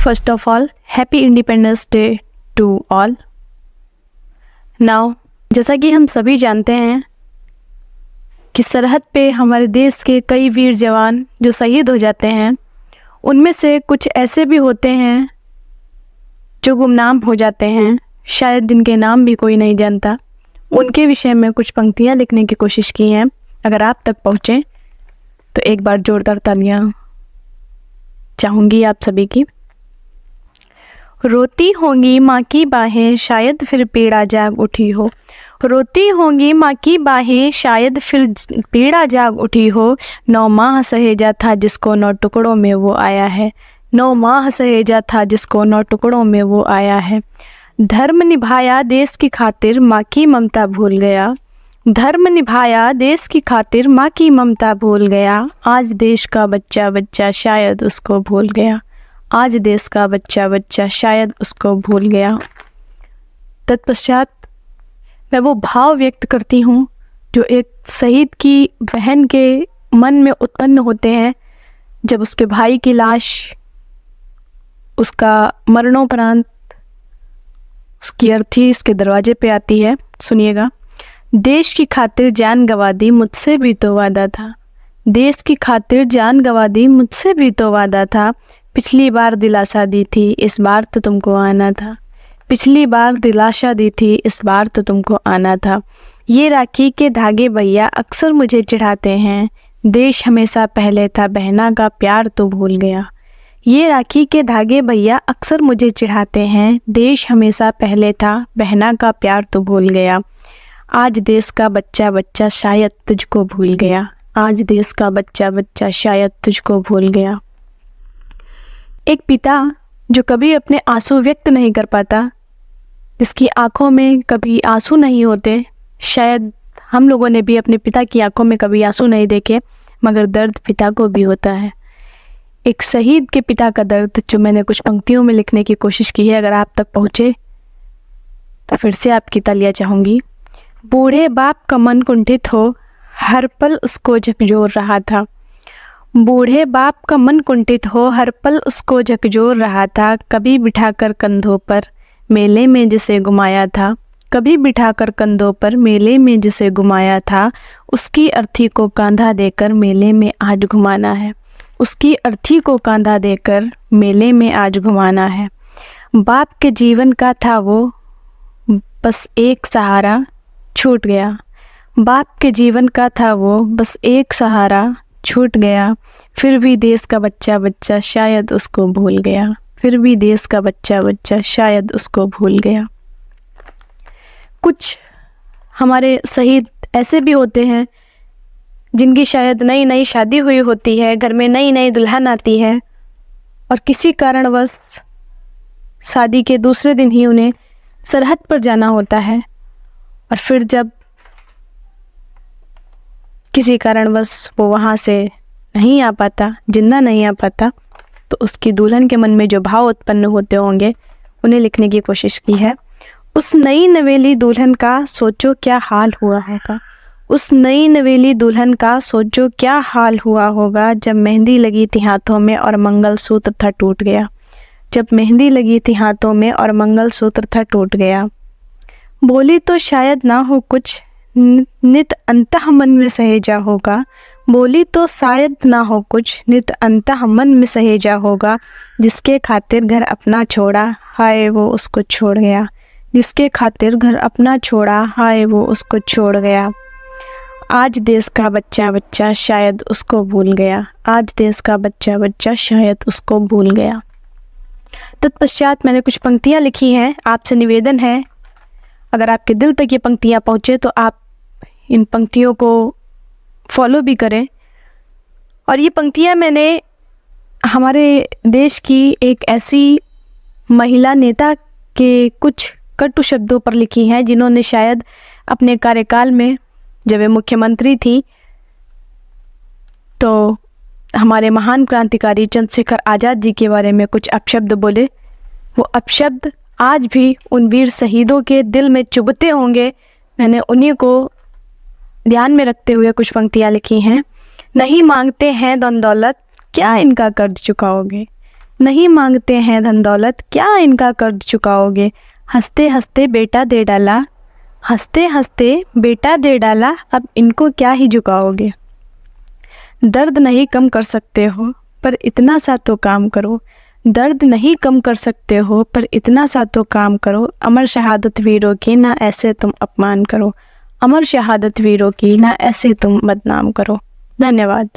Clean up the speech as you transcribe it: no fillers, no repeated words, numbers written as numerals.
First of all, Happy Independence Day to all. Now, जैसा कि हम सभी जानते हैं कि सरहद पे हमारे देश के कई वीर जवान जो शहीद हो जाते हैं, उनमें से कुछ ऐसे भी होते हैं जो गुमनाम हो जाते हैं, शायद जिनके नाम भी कोई नहीं जानता। उनके विषय में कुछ पंक्तियाँ लिखने की कोशिश की हैं। अगर आप तक पहुँचें तो एक बार जोरदार तालियाँ चाहूँगी आप सभी की। रोती होंगी माँ की बाहें, शायद फिर पीड़ा जाग उठी हो। रोती होंगी माँ की बाहें, शायद फिर पीड़ा जाग उठी हो। 9 माह सहेजा था जिसको 9 टुकड़ों में वो आया है। 9 माह सहेजा था जिसको 9 टुकड़ों में वो आया है। धर्म निभाया देश की खातिर, माँ की ममता भूल गया। धर्म निभाया देश की खातिर, माँ की ममता भूल गया। आज देश का बच्चा बच्चा शायद उसको भूल गया। आज देश का बच्चा बच्चा शायद उसको भूल गया। तत्पश्चात मैं वो भाव व्यक्त करती हूँ जो एक शहीद की बहन के मन में उत्पन्न होते हैं जब उसके भाई की लाश उसका मरणोपरांत उसकी अर्थी उसके दरवाजे पे आती है। सुनिएगा। देश की खातिर जान गंवा दी, मुझसे भी तो वादा था। देश की खातिर जान गंवा दी, मुझसे भी तो वादा था। पिछली बार दिलासा दी थी, इस बार तो तुमको आना था। पिछली बार दिलासा दी थी, इस बार तो तुमको आना था। ये राखी के धागे भैया अक्सर मुझे चिढ़ाते हैं। देश हमेशा पहले था, बहना का प्यार तो भूल गया। ये राखी के धागे भैया अक्सर मुझे चिढ़ाते हैं। देश हमेशा पहले था, बहना का प्यार तो भूल गया। आज देश का बच्चा बच्चा शायद तुझको भूल गया। आज देश का बच्चा बच्चा शायद तुझको भूल गया। एक पिता जो कभी अपने आंसू व्यक्त नहीं कर पाता, जिसकी आंखों में कभी आंसू नहीं होते। शायद हम लोगों ने भी अपने पिता की आंखों में कभी आंसू नहीं देखे, मगर दर्द पिता को भी होता है। एक शहीद के पिता का दर्द जो मैंने कुछ पंक्तियों में लिखने की कोशिश की है। अगर आप तक पहुँचे तो फिर से आपकी तालियां चाहूँगी। बूढ़े बाप का मन कुंठित हो, हर पल उसको झकझोर रहा था। बूढ़े बाप का मन कुंठित हो, हर पल उसको झकझोर रहा था। कभी बिठाकर कंधों पर मेले में जिसे घुमाया था। कभी बिठाकर कंधों पर मेले में जिसे घुमाया था। उसकी अर्थी को कांधा देकर मेले में आज घुमाना है। उसकी अर्थी को कांधा देकर मेले में आज घुमाना है। बाप के जीवन का था वो बस एक सहारा, छूट गया। बाप के जीवन का था वो बस एक सहारा, छूट गया। फिर भी देश का बच्चा बच्चा शायद उसको भूल गया। फिर भी देश का बच्चा बच्चा शायद उसको भूल गया। कुछ हमारे शहीद ऐसे भी होते हैं जिनकी शायद नई नई शादी हुई होती है, घर में नई नई दुल्हन आती है और किसी कारणवश शादी के दूसरे दिन ही उन्हें सरहद पर जाना होता है। और फिर जब किसी कारणवश वो वहाँ से नहीं आ पाता, जिंदा नहीं आ पाता, तो उसकी दुल्हन के मन में जो भाव उत्पन्न होते होंगे उन्हें लिखने की कोशिश की है। उस नई नवेली दुल्हन का सोचो क्या हाल हुआ होगा। उस नई नवेली दुल्हन का सोचो क्या हाल हुआ होगा जब मेहंदी लगी थी हाथों में और मंगलसूत्र था टूट गया। जब मेहंदी लगी थी हाथों में और मंगलसूत्र था टूट गया। बोली तो शायद ना हो कुछ, नित अंतः मन में सहेजा होगा। बोली तो शायद ना हो कुछ, नित अंतः मन में सहेजा होगा। जिसके खातिर घर अपना छोड़ा, हाय वो उसको छोड़ गया। जिसके खातिर घर अपना छोड़ा, हाय वो उसको छोड़ गया। आज देश का बच्चा बच्चा शायद उसको भूल गया। आज देश का बच्चा बच्चा शायद उसको भूल गया। तत्पश्चात मैंने कुछ पंक्तियाँ लिखी हैं। आपसे निवेदन है, अगर आपके दिल तक ये पंक्तियाँ पहुँचे तो आप इन पंक्तियों को फॉलो भी करें। और ये पंक्तियाँ मैंने हमारे देश की एक ऐसी महिला नेता के कुछ कटु शब्दों पर लिखी हैं जिन्होंने शायद अपने कार्यकाल में, जब वे मुख्यमंत्री थी, तो हमारे महान क्रांतिकारी चंद्रशेखर आज़ाद जी के बारे में कुछ अपशब्द बोले। वो अपशब्द आज भी उन वीर शहीदों के दिल में चुभते होंगे। मैंने उन्हीं को ध्यान में रखते हुए कुछ पंक्तियाँ लिखी हैं। नहीं मांगते हैं धन दौलत, क्या इनका कर्ज चुकाओगे। नहीं मांगते हैं धन दौलत, क्या इनका कर्ज चुकाओगे। हंसते हंसते बेटा दे डाला, हंसते हंसते बेटा दे डाला, अब इनको क्या ही झुकाओगे। दर्द नहीं कम कर सकते हो पर इतना सा तो काम करो, दर्द नहीं कम कर सकते हो पर इतना सा तो काम करो, अमर शहादत वीरों की ना ऐसे तुम अपमान करो, अमर शहादत वीरों की ना ऐसे तुम बदनाम करो। धन्यवाद।